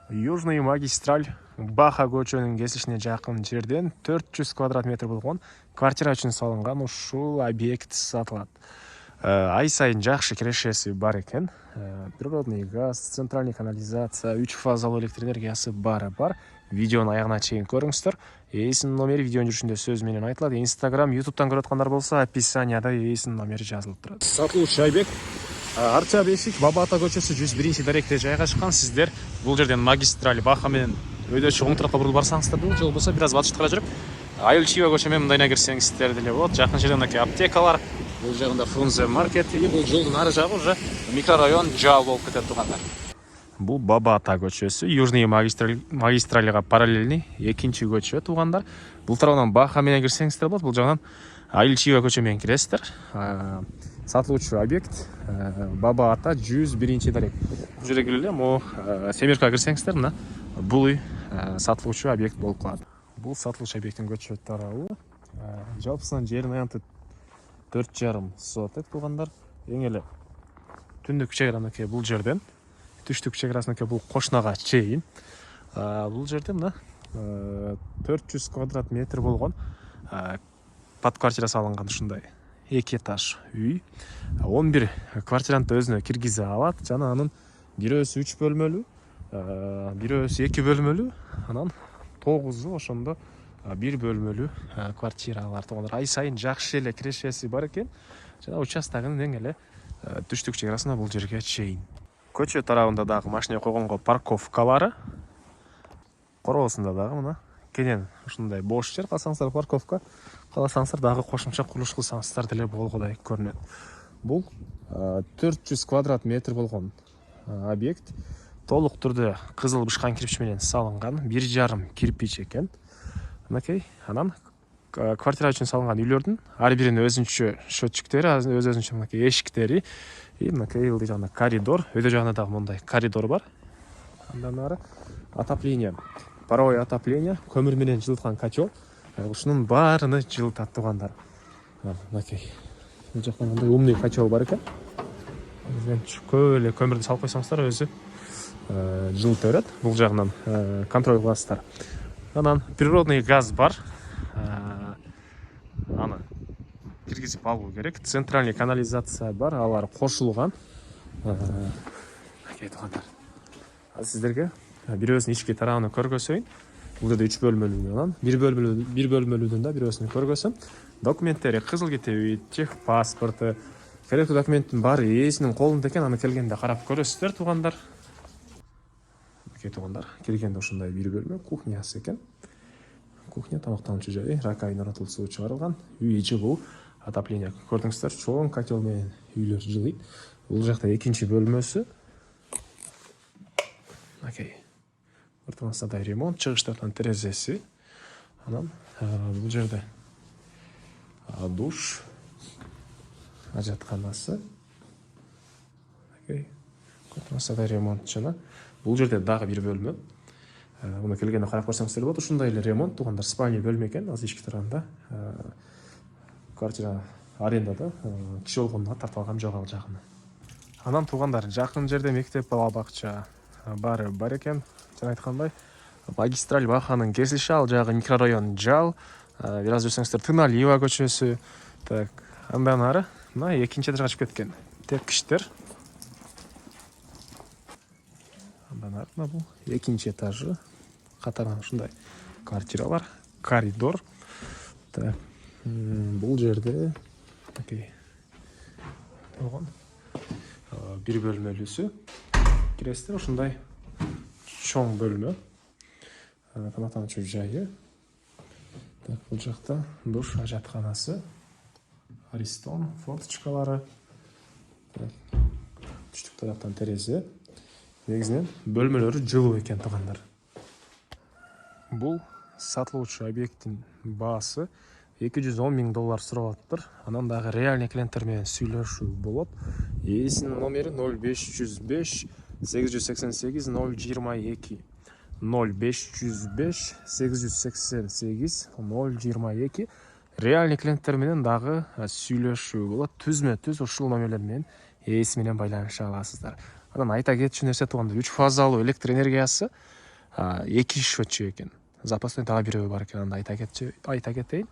Южный магистраль Баха көчөнүн кесишине жакын жерден 400 квадрат метр болгон квартира үчүн салынган ушул объект сатылат. Ай сайын жакшы кирешеси бар экен. Природный газ, центральный канализация, 3 фазалуу электр энергиясы бар. Видеонун аягына чейин көрүңүздөр. Эсинин номери видеонун жүрүшүндө сөз менен айтылат. Instagram, YouTube'дан көрүп аткандар болсо, описанияда эсинин номери жазылып турат. Сатылуучу объект Арча Бешик, Баба Ата көчөсү 101 даректе жайгашкан. Сиздер бул жерден магистраль Баха менен өйдөчү оң тарапка бурулуп барсаңыздар болот, же болбосо бир аз батышка жүрүп Айыл Чива көчө менен мындайына кирсеңиздер деле болот. Жакын жерде мынакей аптекалар, бул жагында Фрунзе маркет, бул жолдун ары жагы уже микрорайон Жал болуп кетет тугандар. Бул Баба Ата көчөсү, Южный магистральга параллельный экинчи көчө тугандар. Бул тарабынан Баха менен кирсеңиздер болот, бул жагынан Айыл Чива көчө менен киресиздер. Сатылуучу объект Баба Ата 101 дарек. Бул жерге келе мо Семерка кирсеңиздер, мына бул үй сатылуучу объект болуп калат. Бул сатылуучу объекттин көчө тарабы. Жалпысынан жерин аянты 4,5 соток тугандар. Эң эле түндүк чеграныкы бул жерден, түштүк чеграсыныкы бул кошнага чейин. Бул жерде мына 400 квадрат метр болгон под квартира салынган ушундай 2 этаж үй. 11 квартиранты өзүнө киргизе алат. Жана анын бирөөсү 3 бөлмөлүү, бирөөсү 2 бөлмөлүү, анан 9 ошондо 1 бөлмөлүү квартиралар тугандар. Ай сайын жакшы эле кирешеси бар экен. Жана участогунун эң эле түштүк чеграсына бул жерге чейин. Көчө тарабында дагы машина койгонго парковкалары, короосунда дагы мына кенен ушундай бош жер, калсаңыздар парковка, кааласаңыздар дагы кошумча курулуш кылсаңыздар деле болгодай көрүнөт. Бул 400 квадрат метр болгон объект толук түрдө кызыл бышкан кирпич менен салынган, 1,5 кирпич экен. Мынакей, анан квартира үчүн салынган үйлөрдүн ар биринин өзүнчө счетчиктери, өзүнчө мынакей эшиктери, мынакей ылдый жагында коридор, өйдө жагында дагы мындай коридор бар. Андан ары отопление, паровое отопление, көмүр менен жылыткан котел. Ушунун баарыны жылытат тугандар. Мынакей, бул жакта мындай умный котел бар экен. Көп эле көмүрдү салып койсоңуздар өзү жылытып берет. Бул жагынан контроль кыласыздар. Анан природный газ бар. Аны киргизип алуу керек. Центральный канализация бар, алар кошулган. Мынакей тугандар. Сиздерге бирөөсүнүн ички тарабын көргөзөйүн. Бул жерде 3 бөлмөлүү, анан 1 бөлмөлүүдөн да бирөөсүн көргөзөм. Документтери кызыл китеби, тех паспорту, керектүү документтин баары ээсинин колунда экен. Аны келгенде карап көрөсүздөр тугандар. Мынакей тугандар, келгенде ушундай 1 бөлмө кухнясы экен. Кухня, тамактануучу жайы, раковина оратылып суу чыгарылган. Үй жылуу, отопление көрдүңүздөр, чоң котел менен үйлөр жылыйт. Бул жакта экинчи бөлмөсү. Мынакей. Ортомасында ремонт, чыгыштардан терезеси. Анан бул жерде душ, ажатканасы. Мынакей. Ортомасында ремонт жана бул жерде дагы 1 бөлмө. Муну келгенде карап көрсөңүздөр болот. Ушундай эле ремонт тугандар, спальня бөлмө экен. Азыр ички тарабында квартира арендада киши болгондо тартып алган жок ал жагын. Анан тугандар, жакын жерде мектеп, бала бакча бар экен. Жана айткандай, магистраль Баханын кесилиши, ал жагы микрорайон Жал. Бир аз жүрсөңүздөр Тыналиева көчөсү. Так, андан ары мына экинчи этажга чыгып кеткен тепкичтер. Андан ары мына бул экинчи этажы. Катарынан ушундай квартиралар, коридор. Так, бул жерде такей болгон 1 бөлмөлүүсү. Киресиздер, ушундай чоң бөлмө. Тамактануучу жайы. Так, бул жакта душ, ажатканасы, аристон, форточкалары. Түштүк тараптан терезе. Негизинен бөлмөлөрү жылуу экен тугандар. Бул сатылуучу объекттин баасы $210 000 суралаттыр. Анан дагы реальный клиенттер менен сүйлөшүү болот. Эсинин номери 0505 888 022. 0505 888 022. Реальный клиенттер менен дагы сүйлөшүү болот. Түзмө-түз ушул номерлер менен ээси менен байланыша аласыздар. Анан айта кетчү нерсе туганда 3 фазалуу электр энергиясы 2 счетчик экен. Запасной дагы бирөө бар экен, анда айта кетейин.